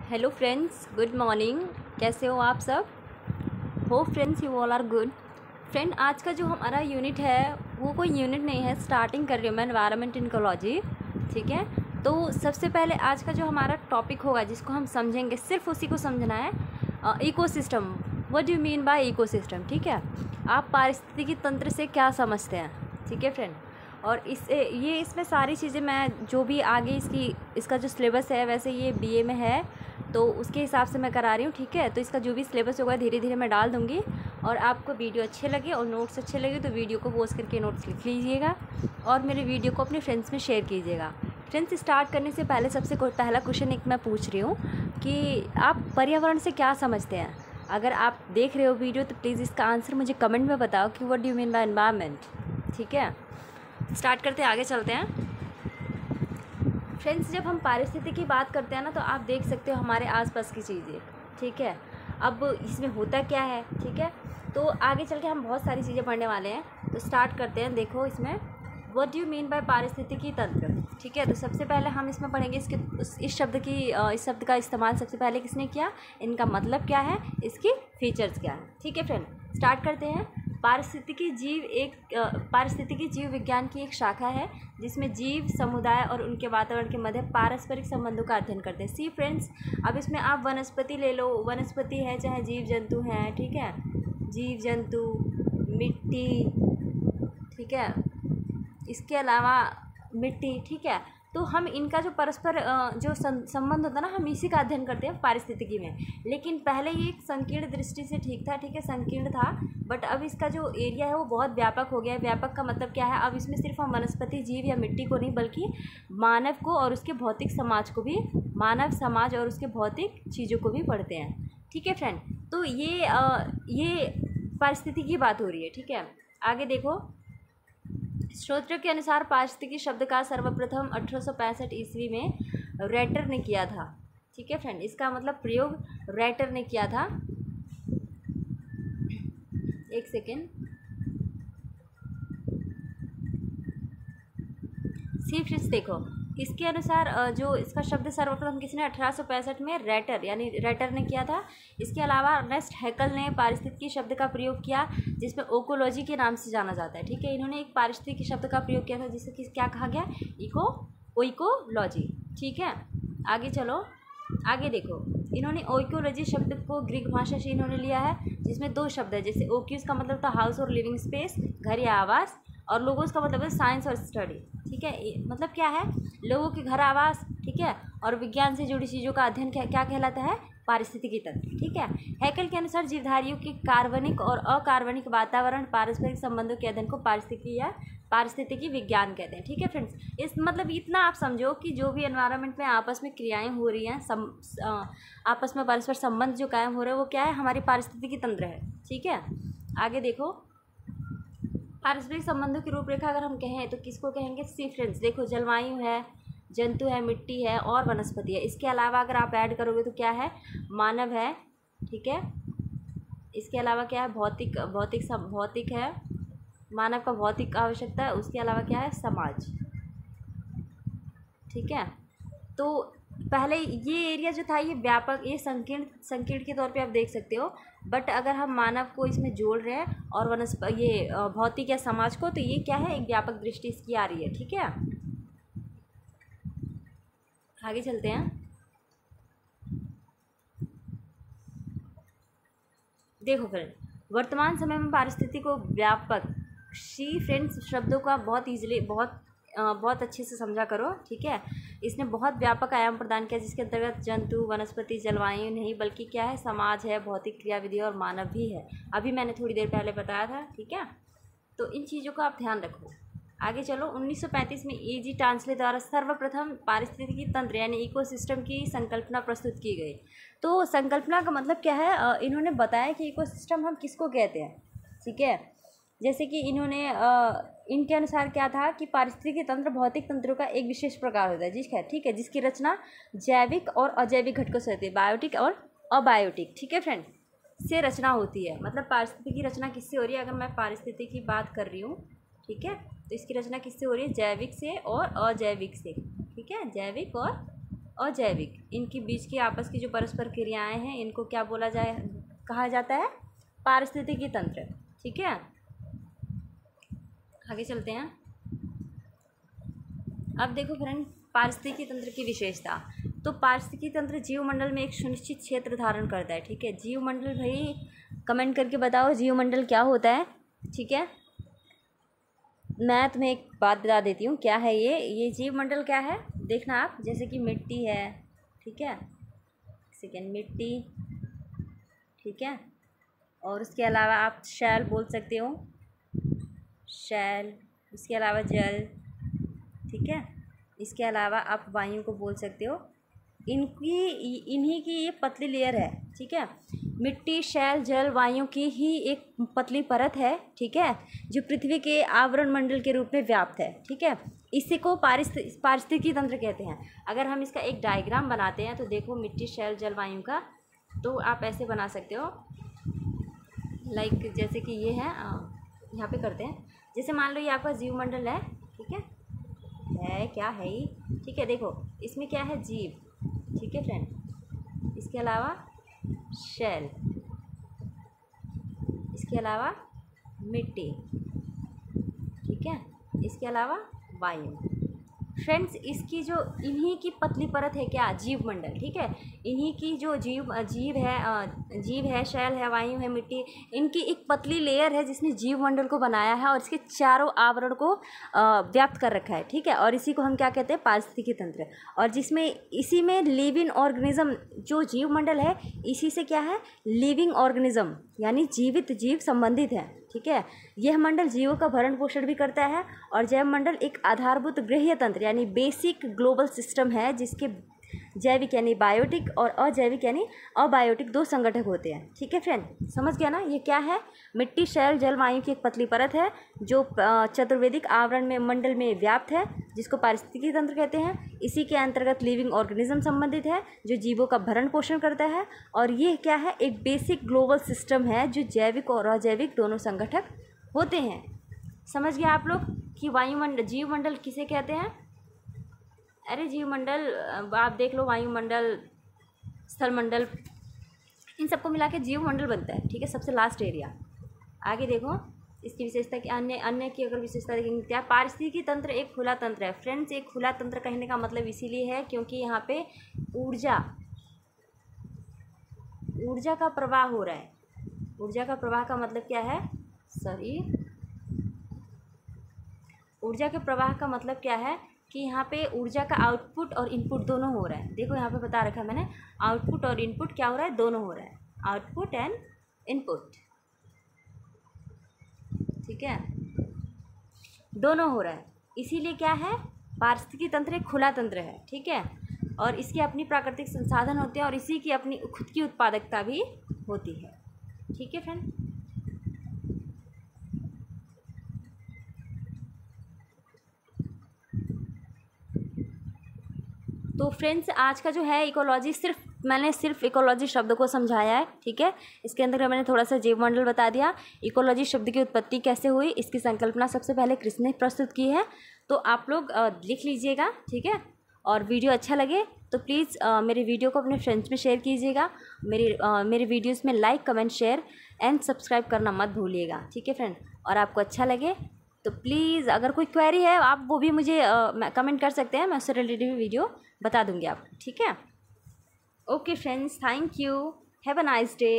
Hello friends, good morning. कैसे हो आप सब? Hope friends you all are good. Friend, आज का जो हमारा यूनिट है वो कोई यूनिट नहीं है, स्टार्टिंग कर रही हूँ मैं एनवायरनमेंट इन इकोलॉजी। ठीक है, तो सबसे पहले आज का जो हमारा टॉपिक होगा जिसको हम समझेंगे, सिर्फ उसी को समझना है, ecosystem. What do you mean by ecosystem? ठीक है, आप पारिस्थितिकी तंत्र से क्या समझते हैं? ठीक है फ्रेंड, और इसमें सारी चीज़ें मैं जो भी आगे इसका जो सिलेबस है, वैसे ये बीए में है तो उसके हिसाब से मैं करा रही हूँ। ठीक है, तो इसका जो भी सिलेबस होगा धीरे धीरे मैं डाल दूँगी। और आपको वीडियो अच्छे लगे और नोट्स अच्छे लगे तो वीडियो को पॉज करके नोट्स लिख लीजिएगा और मेरे वीडियो को अपने फ्रेंड्स में शेयर कीजिएगा। फ्रेंड्स, स्टार्ट करने से पहले सबसे पहला क्वेश्चन एक मैं पूछ रही हूँ कि आप पर्यावरण से क्या समझते हैं? अगर आप देख रहे हो वीडियो तो प्लीज़ इसका आंसर मुझे कमेंट में बताओ कि what do you mean by environment. ठीक है, स्टार्ट करते हैं, आगे चलते हैं। फ्रेंड्स, जब हम पारिस्थितिकी की बात करते हैं ना तो आप देख सकते हो हमारे आसपास की चीज़ें। ठीक है, अब इसमें होता क्या है? ठीक है, तो आगे चल के हम बहुत सारी चीज़ें पढ़ने वाले हैं, तो स्टार्ट करते हैं। देखो इसमें what do you mean by पारिस्थितिकी तंत्र। ठीक है, तो सबसे पहले हम इसमें पढ़ेंगे इस शब्द का इस्तेमाल सबसे पहले किसने किया, इनका मतलब क्या है, इसकी फीचर्स क्या है। ठीक है फ्रेंड, स्टार्ट करते हैं। पारिस्थितिकी जीव विज्ञान की एक शाखा है जिसमें जीव समुदाय और उनके वातावरण के मध्य पारस्परिक संबंधों का अध्ययन करते हैं। सी फ्रेंड्स, अब इसमें आप वनस्पति ले लो, वनस्पति है चाहे जीव जंतु हैं। ठीक है, जीव जंतु, मिट्टी, ठीक है, इसके अलावा मिट्टी। ठीक है, तो हम इनका जो परस्पर जो संबंध होता है ना, हम इसी का अध्ययन करते हैं पारिस्थितिकी में। लेकिन पहले ये एक संकीर्ण दृष्टि से ठीक था। ठीक है, संकीर्ण था, बट अब इसका जो एरिया है वो बहुत व्यापक हो गया है। व्यापक का मतलब क्या है, अब इसमें सिर्फ हम वनस्पति, जीव या मिट्टी को नहीं बल्कि मानव को और उसके भौतिक समाज को भी, मानव समाज और उसके भौतिक चीज़ों को भी पढ़ते हैं। ठीक है फ्रेंड, तो ये पारिस्थितिकी की बात हो रही है। ठीक है, आगे देखो। स्रोत्र के अनुसार पारिस्थितिकी शब्द का सर्वप्रथम 1865 ईस्वी में रेटर ने किया था। ठीक है फ्रेंड, इसका मतलब प्रयोग रेटर ने किया था। एक सेकेंड, सिर्फ देखो, इसके अनुसार जो इसका शब्द सर्वप्रथम किसने 1865 में रेटर यानी रेटर ने किया था। इसके अलावा अर्नेस्ट हैकल ने पारिस्थितिकी शब्द का प्रयोग किया जिसमें ओकोलॉजी के नाम से जाना जाता है। ठीक है, इन्होंने एक पारिस्थितिकी शब्द का प्रयोग किया था जिसे क्या कहा गया, ओइकोलॉजी। ठीक है, आगे चलो, आगे देखो। इन्होंने ओइकोलॉजी शब्द को ग्रीक भाषा से इन्होंने लिया है जिसमें दो शब्द है, जैसे ओक्यूस का मतलब था हाउस और लिविंग स्पेस, घर या आवास, और लोगोस का मतलब है साइंस और स्टडी। ठीक है, मतलब क्या है, लोगों के घर आवास। ठीक है, और विज्ञान से जुड़ी चीज़ों का अध्ययन क्या कहलाता है, पारिस्थितिकी तंत्र। ठीक है, हैकल के अनुसार जीवधारियों के कार्बनिक और अकार्बनिक वातावरण पारस्परिक संबंधों के अध्ययन को पारिस्थितिकी या पारिस्थितिकी विज्ञान कहते हैं। ठीक है फ्रेंड्स, इस मतलब इतना आप समझो कि जो भी एनवायरनमेंट में आपस में क्रियाएं हो रही हैं, आपस में परस्पर संबंध जो कायम हो रहे हैं वो क्या है, हमारी पारिस्थितिकी तंत्र है। ठीक है, आगे देखो। पारस्परिक संबंधों की रूपरेखा अगर हम कहें तो किसको कहेंगे? सी फ्रेंड्स, देखो, जलवायु है, जंतु है, मिट्टी है और वनस्पति है। इसके अलावा अगर आप ऐड करोगे तो क्या है, मानव है। ठीक है, इसके अलावा क्या है, भौतिक है, मानव का भौतिक आवश्यकता है। उसके अलावा क्या है, समाज। ठीक है, तो पहले ये एरिया जो था ये व्यापक, ये संकीर्ण के तौर पे आप देख सकते हो, बट अगर हम मानव को इसमें जोड़ रहे हैं और ये भौतिक या समाज को, तो ये क्या है, एक व्यापक दृष्टि इसकी आ रही है। ठीक है, आगे चलते हैं। देखो फ्रेंड, वर्तमान समय में पारिस्थितिकी को व्यापक, सी फ्रेंड्स शब्दों का बहुत अच्छे से समझा करो। ठीक है, इसने बहुत व्यापक आयाम प्रदान किया जिसके अंतर्गत जंतु, वनस्पति, जलवायु नहीं बल्कि क्या है, समाज है, भौतिक क्रियाविधि और मानव भी है। अभी मैंने थोड़ी देर पहले बताया था। ठीक है, तो इन चीज़ों का आप ध्यान रखो। आगे चलो। 1935 में E.G. टांसले द्वारा सर्वप्रथम पारिस्थितिकी तंत्र यानी इकोसिस्टम की संकल्पना प्रस्तुत की गई। तो संकल्पना का मतलब क्या है, इन्होंने बताया कि इकोसिस्टम हम किसको कहते हैं। ठीक है, जैसे कि इन्होंने इनके अनुसार क्या था कि पारिस्थितिकी तंत्र भौतिक तंत्रों का एक विशेष प्रकार होता है। ठीक है, जिसकी रचना जैविक और अजैविक घटकों से होती है, बायोटिक और अबायोटिक। ठीक है फ्रेंड, से रचना होती है। मतलब पारिस्थितिकी की रचना किससे हो रही है, अगर मैं पारिस्थितिकी की बात कर रही हूँ, ठीक है, तो इसकी रचना किससे हो रही है, जैविक से और अजैविक से। ठीक है, जैविक और अजैविक, इनके बीच की आपस की जो परस्पर क्रियाएं हैं इनको क्या बोला जाए, कहा जाता है पारिस्थितिकी तंत्र। ठीक है, आगे चलते हैं। अब देखो फ्रेंड, पारिस्थितिकी तंत्र की विशेषता। तो पारिस्थितिकी तंत्र जीवमंडल में एक सुनिश्चित क्षेत्र धारण करता है। ठीक है, जीवमंडल, भाई कमेंट करके बताओ जीवमंडल क्या होता है। ठीक है, मैं तुम्हें एक बात बता देती हूँ क्या है ये जीवमंडल क्या है, देखना आप। जैसे कि मिट्टी है, ठीक है, सेकेंड मिट्टी, ठीक है, और उसके अलावा आप शैल बोल सकते हो, शैल, इसके अलावा जल, ठीक है, इसके अलावा आप वायु को बोल सकते हो। इन्हीं की ये पतली लेयर है। ठीक है, मिट्टी, शैल, जल, वायु की ही एक पतली परत है। ठीक है, जो पृथ्वी के आवरण मंडल के रूप में व्याप्त है। ठीक है, इसी को पारिस्थितिकी तंत्र कहते हैं। अगर हम इसका एक डायग्राम बनाते हैं तो देखो मिट्टी, शैल, जल, वायु का, तो आप ऐसे बना सकते हो, लाइक जैसे कि ये है, यहाँ पे करते हैं। जैसे मान लो ये आपका जीवमंडल है। ठीक है क्या है ये, ठीक है, देखो इसमें क्या है, जीव, ठीक है फ्रेंड, इसके अलावा शैल, इसके अलावा मिट्टी, ठीक है, इसके अलावा वायु। फ्रेंड्स, इसकी जो इन्हीं की पतली परत है क्या, जीवमंडल। ठीक है, इन्हीं की जो जीव है, शैल है, वायु है, मिट्टी, इनकी एक पतली लेयर है जिसने जीवमंडल को बनाया है और इसके चारों आवरण को व्याप्त कर रखा है। ठीक है, और इसी को हम क्या कहते हैं, पारिस्थितिकी तंत्र। और जिसमें इसी में लिविंग ऑर्गेनिज्म, जो जीवमंडल है इसी से क्या है, लिविंग ऑर्गेनिज्म यानी जीवित जीव संबंधित है। ठीक है, यह मंडल जीवों का भरण पोषण भी करता है। और जैव मंडल एक आधारभूत गृह्य तंत्र यानी बेसिक ग्लोबल सिस्टम है जिसके जैविक यानी बायोटिक और अजैविक यानी अबायोटिक दो संगठक होते हैं। ठीक है फ्रेंड, समझ गया ना। ये क्या है, मिट्टी, शैल, जल, वायु की एक पतली परत है जो चतुर्वेदिक आवरण में मंडल में व्याप्त है, जिसको पारिस्थितिकी तंत्र कहते हैं। इसी के अंतर्गत लिविंग ऑर्गेनिज्म संबंधित है जो जीवों का भरण पोषण करता है। और ये क्या है, एक बेसिक ग्लोबल सिस्टम है जो जैविक और अजैविक दोनों संगठक होते हैं। समझ गया आप लोग कि वायुमंडल, जीवमंडल किसे कहते हैं। अरे जीवमंडल आप देख लो, वायुमंडल, स्थलमंडल, इन सबको मिला के जीवमंडल बनता है। ठीक है, सबसे लास्ट एरिया। आगे देखो इसकी विशेषता की, अन्य की अगर विशेषता देखेंगे क्या, पारिस्थितिकी तंत्र एक खुला तंत्र है। फ्रेंड्स, एक खुला तंत्र कहने का मतलब इसीलिए है क्योंकि यहाँ पे ऊर्जा का प्रवाह हो रहा है। ऊर्जा का प्रवाह का मतलब क्या है, ऊर्जा के प्रवाह का मतलब क्या है कि यहाँ पे ऊर्जा का आउटपुट और इनपुट दोनों हो रहा है। देखो यहाँ पे बता रखा है मैंने, आउटपुट और इनपुट क्या हो रहा है, दोनों हो रहा है, आउटपुट एंड इनपुट। ठीक है, दोनों हो रहा है, इसीलिए क्या है, पारिस्थितिकी तंत्र एक खुला तंत्र है। ठीक है, और इसकी अपनी प्राकृतिक संसाधन होते हैं और इसी की अपनी खुद की उत्पादकता भी होती है। ठीक है फ्रेंड, तो फ्रेंड्स आज का जो है इकोलॉजी, मैंने सिर्फ इकोलॉजी शब्द को समझाया है। ठीक है, इसके अंदर मैंने थोड़ा सा जीवमंडल बता दिया। इकोलॉजी शब्द की उत्पत्ति कैसे हुई, इसकी संकल्पना सबसे पहले कृष्ण ने प्रस्तुत की है, तो आप लोग लिख लीजिएगा। ठीक है, और वीडियो अच्छा लगे तो प्लीज़ मेरे वीडियो को अपने फ्रेंड्स में शेयर कीजिएगा। मेरे वीडियोज़ में like, comment, share and subscribe करना मत भूलिएगा। ठीक है फ्रेंड, और आपको अच्छा लगे तो प्लीज़ अगर कोई क्वेरी है आप वो भी मुझे कमेंट कर सकते हैं, मैं उससे रिलेटेड वीडियो बता दूंगी आपको। ठीक है, okay friends, thank you, have a nice day.